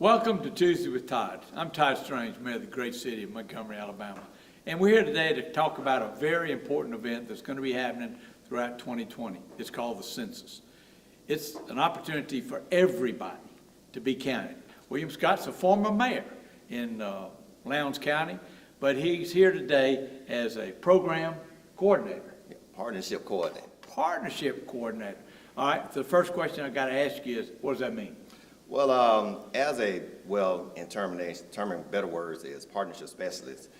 Welcome to Tuesday with Todd. I'm Todd Strange, Mayor of the great city of Montgomery, Alabama. And we're here today to talk about a very important event that's going to be happening throughout 2020. It's called the Census. It's an opportunity for everybody to be counted. William Scott's a former mayor in Lowndes County, but he's here today as a program coordinator. Partnership coordinator. Partnership coordinator. All right, so the first question I got to ask you is, what does that mean? Well, in terming better words is partnership specialist.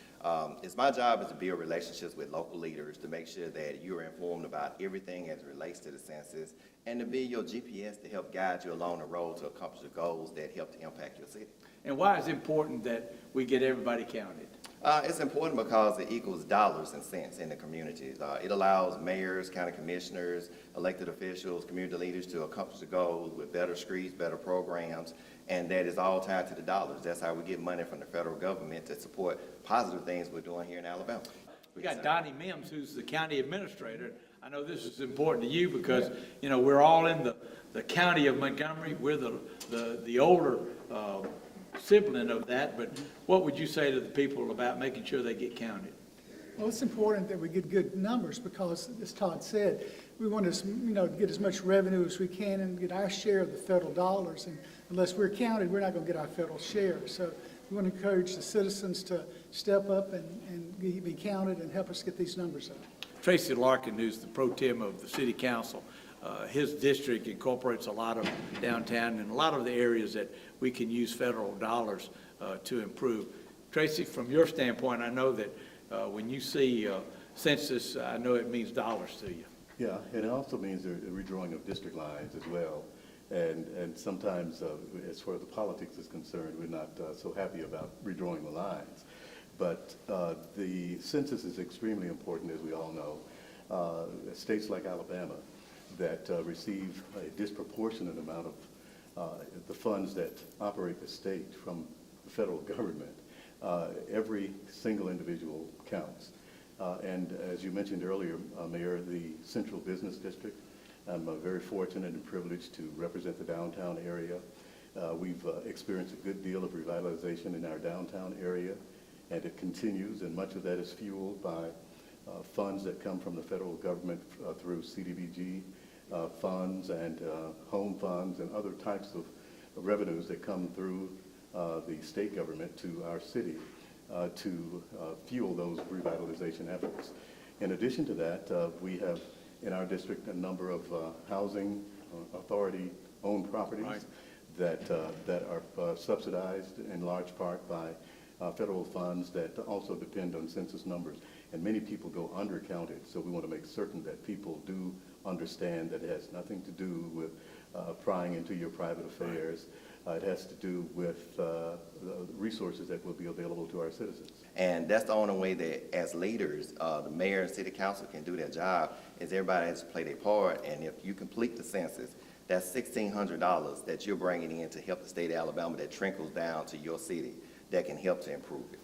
It's my job is to build relationships with local leaders to make sure that you are informed about everything as it relates to the census and to be your GPS to help guide you along the road to accomplish the goals that help to impact your city. And why is it important that we get everybody counted? It's important because it equals dollars and cents in the communities. It allows mayors, county commissioners, elected officials, community leaders to accomplish the goals with better streets, better programs, and that is all tied to the dollars. That's how we get money from the federal government to support positive things we're doing here in Alabama. We got Donnie Mims, who's the county administrator. I know this is important to you because, you know, we're all in the county of Montgomery. We're the older sibling of that, but what would you say to the people about making sure they get counted? Well, it's important that we get good numbers because, as Todd said, we want to, get as much revenue as we can and get our share of the federal dollars. And unless we're counted, we're not going to get our federal share. So we want to encourage the citizens to step up and be counted and help us get these numbers up. Tracy Larkin, who's the pro tem of the city council, his district incorporates a lot of downtown and a lot of the areas that we can use federal dollars to improve. Tracy, from your standpoint, I know that when you see census, I know it means dollars to you. Yeah, and it also means the redrawing of district lines as well. And sometimes, as far as the politics is concerned, we're not so happy about redrawing the lines. But the census is extremely important, as we all know. States like Alabama that receive a disproportionate amount of the funds that operate the state from the federal government. Every single individual counts. And as you mentioned earlier, Mayor, the Central Business District, I'm very fortunate and privileged to represent the downtown area. We've experienced a good deal of revitalization in our downtown area, and it continues, and much of that is fueled by funds that come from the federal government through CDBG funds and home funds and other types of revenues that come through the state government to our city to fuel those revitalization efforts. In addition to that, we have in our district a number of housing authority-owned properties that are subsidized in large part by federal funds that also depend on census numbers. And many people go undercounted, so we want to make certain that people do understand that it has nothing to do with prying into your private affairs. It has to do with the resources that will be available to our citizens. And that's the only way that, as leaders, the mayor and city council can do their job, is everybody has to play their part. And if you complete the census, that's $1,600 that you're bringing in to help the state of Alabama that trickles down to your city that can help to improve it.